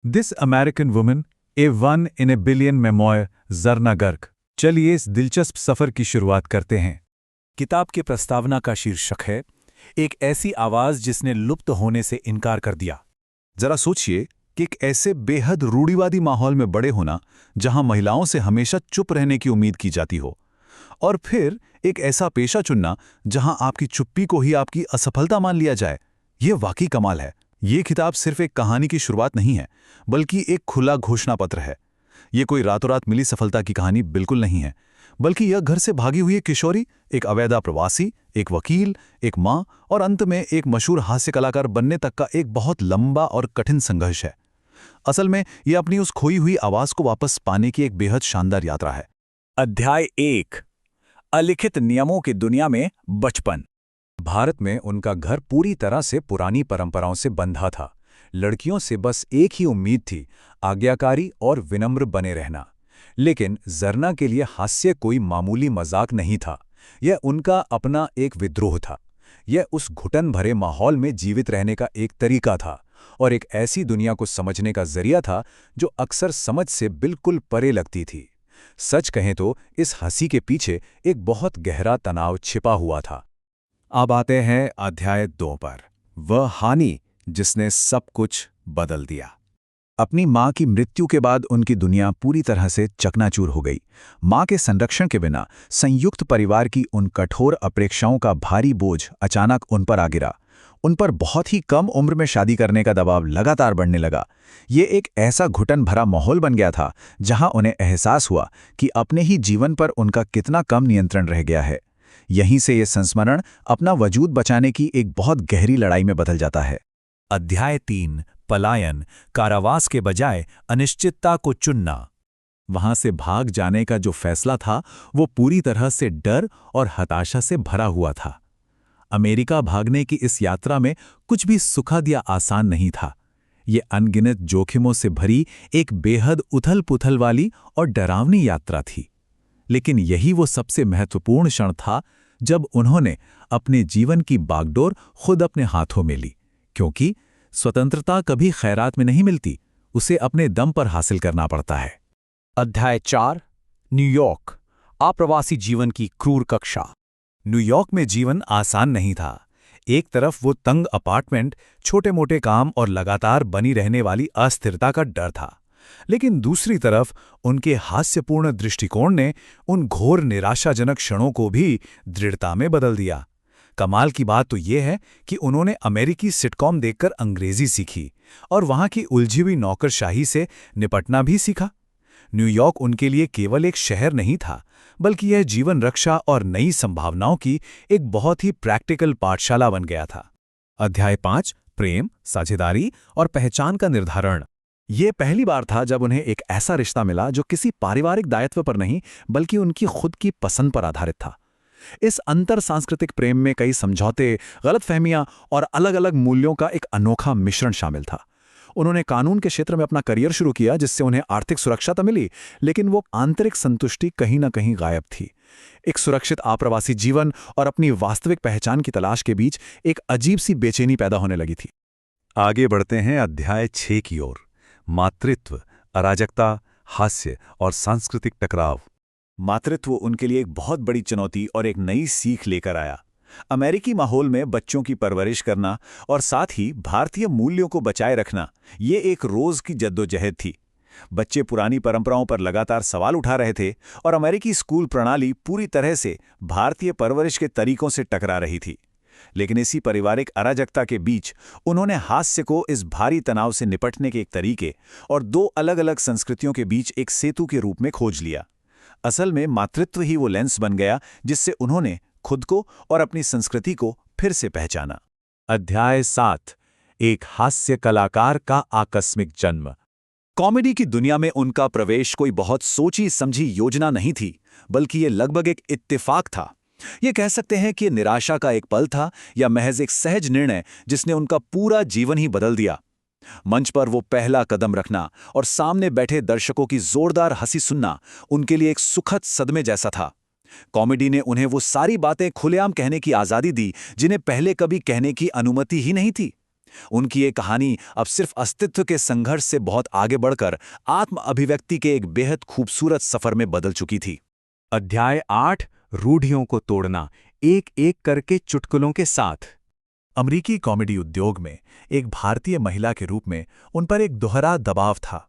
This American woman A one in A billion memoir जरना गर्ग। चलिए इस दिलचस्प सफर की शुरुआत करते हैं। किताब की प्रस्तावना का शीर्षक है एक ऐसी आवाज जिसने लुप्त होने से इनकार कर दिया। जरा सोचिए कि एक ऐसे बेहद रूढ़िवादी माहौल में बड़े होना जहां महिलाओं से हमेशा चुप रहने की उम्मीद की जाती हो, और फिर एक ऐसा पेशा चुनना जहां आपकी चुप्पी को ही आपकी असफलता मान लिया जाए। यह वाकई कमाल है। ये किताब सिर्फ एक कहानी की शुरुआत नहीं है, बल्कि एक खुला घोषणा पत्र है। ये कोई रातों रात मिली सफलता की कहानी बिल्कुल नहीं है, बल्कि यह घर से भागी हुई एक किशोरी, एक अवैधा प्रवासी, एक वकील, एक माँ और अंत में एक मशहूर हास्य कलाकार बनने तक का एक बहुत लंबा और कठिन संघर्ष है। असल में यह अपनी उस खोई हुई आवाज को वापस पाने की एक बेहद शानदार यात्रा है। अध्याय 1, अलिखित नियमों की दुनिया में बचपन। भारत में उनका घर पूरी तरह से पुरानी परंपराओं से बंधा था। लड़कियों से बस एक ही उम्मीद थी, आज्ञाकारी और विनम्र बने रहना। लेकिन जरना के लिए हास्य कोई मामूली मजाक नहीं था, यह उनका अपना एक विद्रोह था। यह उस घुटन भरे माहौल में जीवित रहने का एक तरीका था और एक ऐसी दुनिया को समझने का जरिया था जो अक्सर समझ से बिल्कुल परे लगती थी। सच कहें तो इस हंसी के पीछे एक बहुत गहरा तनाव छिपा हुआ था। अब आते हैं अध्याय 2 पर, वह हानि जिसने सब कुछ बदल दिया। अपनी मां की मृत्यु के बाद उनकी दुनिया पूरी तरह से चकनाचूर हो गई। मां के संरक्षण के बिना संयुक्त परिवार की उन कठोर अपेक्षाओं का भारी बोझ अचानक उन पर आ गिरा। उन पर बहुत ही कम उम्र में शादी करने का दबाव लगातार बढ़ने लगा। ये एक ऐसा घुटन भरा माहौल बन गया था जहां उन्हें एहसास हुआ कि अपने ही जीवन पर उनका कितना कम नियंत्रण रह गया है। यहीं से ये संस्मरण अपना वजूद बचाने की एक बहुत गहरी लड़ाई में बदल जाता है। अध्याय 3, पलायन, कारावास के बजाय अनिश्चितता को चुनना। वहां से भाग जाने का जो फैसला था वो पूरी तरह से डर और हताशा से भरा हुआ था। अमेरिका भागने की इस यात्रा में कुछ भी सुखद या आसान नहीं था। ये अनगिनत जोखिमों से भरी एक बेहद उथल-पुथल वाली और डरावनी यात्रा थी। लेकिन यही वो सबसे महत्वपूर्ण क्षण था जब उन्होंने अपने जीवन की बागडोर खुद अपने हाथों में ली, क्योंकि स्वतंत्रता कभी खैरात में नहीं मिलती, उसे अपने दम पर हासिल करना पड़ता है। अध्याय 4, न्यूयॉर्क, आप्रवासी जीवन की क्रूर कक्षा। न्यूयॉर्क में जीवन आसान नहीं था। एक तरफ वो तंग अपार्टमेंट, छोटे-मोटे काम और लगातार बनी रहने वाली अस्थिरता का डर था, लेकिन दूसरी तरफ उनके हास्यपूर्ण दृष्टिकोण ने उन घोर निराशाजनक क्षणों को भी दृढ़ता में बदल दिया। कमाल की बात तो यह है कि उन्होंने अमेरिकी सिटकॉम देखकर अंग्रेजी सीखी और वहां की उलझी हुई नौकरशाही से निपटना भी सीखा। न्यूयॉर्क उनके लिए केवल एक शहर नहीं था, बल्कि यह जीवन रक्षा और नई संभावनाओं की एक बहुत ही प्रैक्टिकल पाठशाला बन गया था। अध्याय 5, प्रेम, साझेदारी और पहचान का निर्धारण। ये पहली बार था जब उन्हें एक ऐसा रिश्ता मिला जो किसी पारिवारिक दायित्व पर नहीं, बल्कि उनकी खुद की पसंद पर आधारित था। इस अंतर सांस्कृतिक प्रेम में कई समझौते, गलतफहमियां और अलग-अलग मूल्यों का एक अनोखा मिश्रण शामिल था। उन्होंने कानून के क्षेत्र में अपना करियर शुरू किया, जिससे उन्हें आर्थिक सुरक्षा तो मिली, लेकिन वो आंतरिक संतुष्टि कहीं न कहीं गायब थी। एक सुरक्षित आप्रवासी जीवन और अपनी वास्तविक पहचान की तलाश के बीच एक अजीब सी बेचैनी पैदा होने लगी थी। आगे बढ़ते हैं अध्याय 6 की ओर, मातृत्व, अराजकता, हास्य और सांस्कृतिक टकराव। मातृत्व उनके लिए एक बहुत बड़ी चुनौती और एक नई सीख लेकर आया। अमेरिकी माहौल में बच्चों की परवरिश करना और साथ ही भारतीय मूल्यों को बचाए रखना, ये एक रोज की जद्दोजहद थी। बच्चे पुरानी परंपराओं पर लगातार सवाल उठा रहे थे और अमेरिकी स्कूल प्रणाली पूरी तरह से भारतीय परवरिश के तरीकों से टकरा रही थी। लेकिन इसी पारिवारिक अराजकता के बीच उन्होंने हास्य को इस भारी तनाव से निपटने के एक तरीके और दो अलग-अलग संस्कृतियों के बीच एक सेतु के रूप में खोज लिया। असल में मातृत्व ही वो लेंस बन गया जिससे उन्होंने खुद को और अपनी संस्कृति को फिर से पहचाना। अध्याय 7, एक हास्य कलाकार का आकस्मिक जन्म। कॉमेडी की दुनिया में उनका प्रवेश कोई बहुत सोची समझी योजना नहीं थी, बल्कि ये लगभग एक इत्तेफाक था। ये कह सकते हैं कि निराशा का एक पल था या महज एक सहज निर्णय जिसने उनका पूरा जीवन ही बदल दिया। मंच पर वो पहला कदम रखना और सामने बैठे दर्शकों की जोरदार हंसी सुनना उनके लिए एक सुखद सदमे जैसा था। कॉमेडी ने उन्हें वो सारी बातें खुलेआम कहने की आजादी दी जिन्हें पहले कभी कहने की अनुमति ही नहीं थी। उनकी ये कहानी अब सिर्फ अस्तित्व के संघर्ष से बहुत आगे बढ़कर आत्म अभिव्यक्ति के एक बेहद खूबसूरत सफर में बदल चुकी थी। अध्याय 8 रूढ़ियों को तोड़ना, एक एक करके चुटकुलों के साथ। अमेरिकी कॉमेडी उद्योग में एक भारतीय महिला के रूप में उन पर एक दोहरा दबाव था।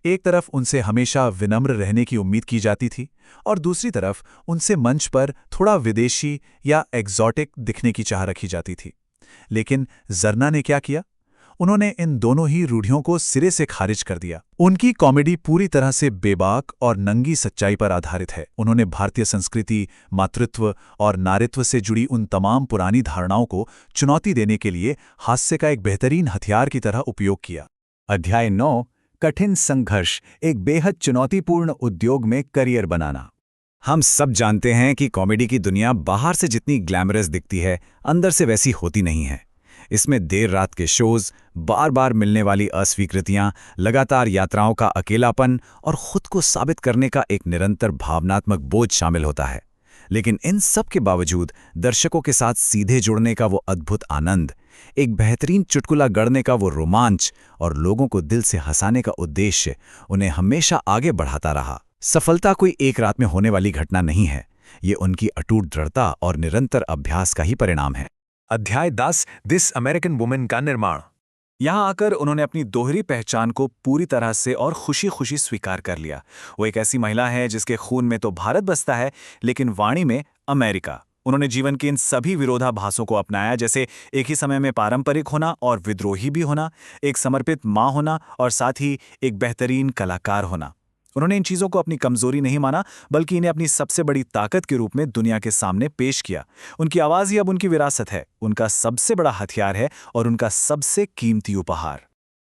एक तरफ उनसे हमेशा विनम्र रहने की उम्मीद की जाती थी और दूसरी तरफ उनसे मंच पर थोड़ा विदेशी या एक्सोटिक दिखने की चाह रखी जाती थी। लेकिन जरना ने क्या किया? उन्होंने इन दोनों ही रूढ़ियों को सिरे से खारिज कर दिया। उनकी कॉमेडी पूरी तरह से बेबाक और नंगी सच्चाई पर आधारित है। उन्होंने भारतीय संस्कृति, मातृत्व और नारित्व से जुड़ी उन तमाम पुरानी धारणाओं को चुनौती देने के लिए हास्य का एक बेहतरीन हथियार की तरह उपयोग किया। अध्याय 9 कठिन संघर्ष, एक बेहद चुनौतीपूर्ण उद्योग में करियर बनाना। हम सब जानते हैं कि कॉमेडी की दुनिया बाहर से जितनी ग्लैमरस दिखती है, अंदर से वैसी होती नहीं है। इसमें देर रात के शोज, बार बार मिलने वाली अस्वीकृतियां, लगातार यात्राओं का अकेलापन और खुद को साबित करने का एक निरंतर भावनात्मक बोझ शामिल होता है। लेकिन इन सब के बावजूद दर्शकों के साथ सीधे जुड़ने का वो अद्भुत आनंद, एक बेहतरीन चुटकुला गढ़ने का वो रोमांच और लोगों को दिल से हंसाने का उद्देश्य उन्हें हमेशा आगे बढ़ाता रहा। सफलता कोई एक रात में होने वाली घटना नहीं है, ये उनकी अटूट दृढ़ता और निरंतर अभ्यास का ही परिणाम है। अध्याय 10 दिस अमेरिकन वुमेन का निर्माण। यहाँ आकर उन्होंने अपनी दोहरी पहचान को पूरी तरह से और खुशी खुशी स्वीकार कर लिया। वो एक ऐसी महिला है जिसके खून में तो भारत बसता है, लेकिन वाणी में अमेरिका। उन्होंने जीवन के इन सभी विरोधाभासों को अपनाया, जैसे एक ही समय में पारंपरिक होना और विद्रोही भी होना, एक समर्पित माँ होना और साथ ही एक बेहतरीन कलाकार होना। उन्होंने इन चीज़ों को अपनी कमजोरी नहीं माना, बल्कि इन्हें अपनी सबसे बड़ी ताकत के रूप में दुनिया के सामने पेश किया। उनकी आवाज़ ही अब उनकी विरासत है, उनका सबसे बड़ा हथियार है और उनका सबसे कीमती उपहार।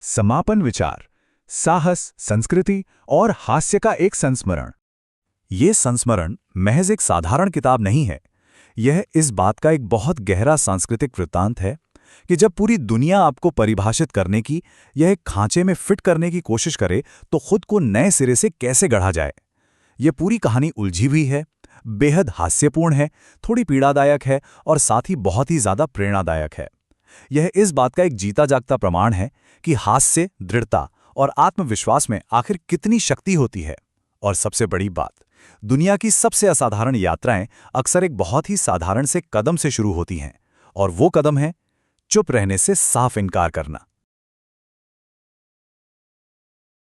समापन विचार, साहस, संस्कृति और हास्य का एक संस्मरण। ये संस्मरण महज एक साधारण किताब नहीं है, यह इस बात का एक बहुत गहरा सांस्कृतिक वृत्तांत है कि जब पूरी दुनिया आपको परिभाषित करने की, यह एक खांचे में फिट करने की कोशिश करे, तो खुद को नए सिरे से कैसे गढ़ा जाए। यह पूरी कहानी उलझी हुई है, बेहद हास्यपूर्ण है, थोड़ी पीड़ादायक है और साथ ही बहुत ही ज्यादा प्रेरणादायक है। यह इस बात का एक जीता जागता प्रमाण है कि हास्य, दृढ़ता और आत्मविश्वास में आखिर कितनी शक्ति होती है। और सबसे बड़ी बात, दुनिया की सबसे असाधारण यात्राएं अक्सर एक बहुत ही साधारण से कदम से शुरू होती हैं, और वो कदम है चुप रहने से साफ इनकार करना।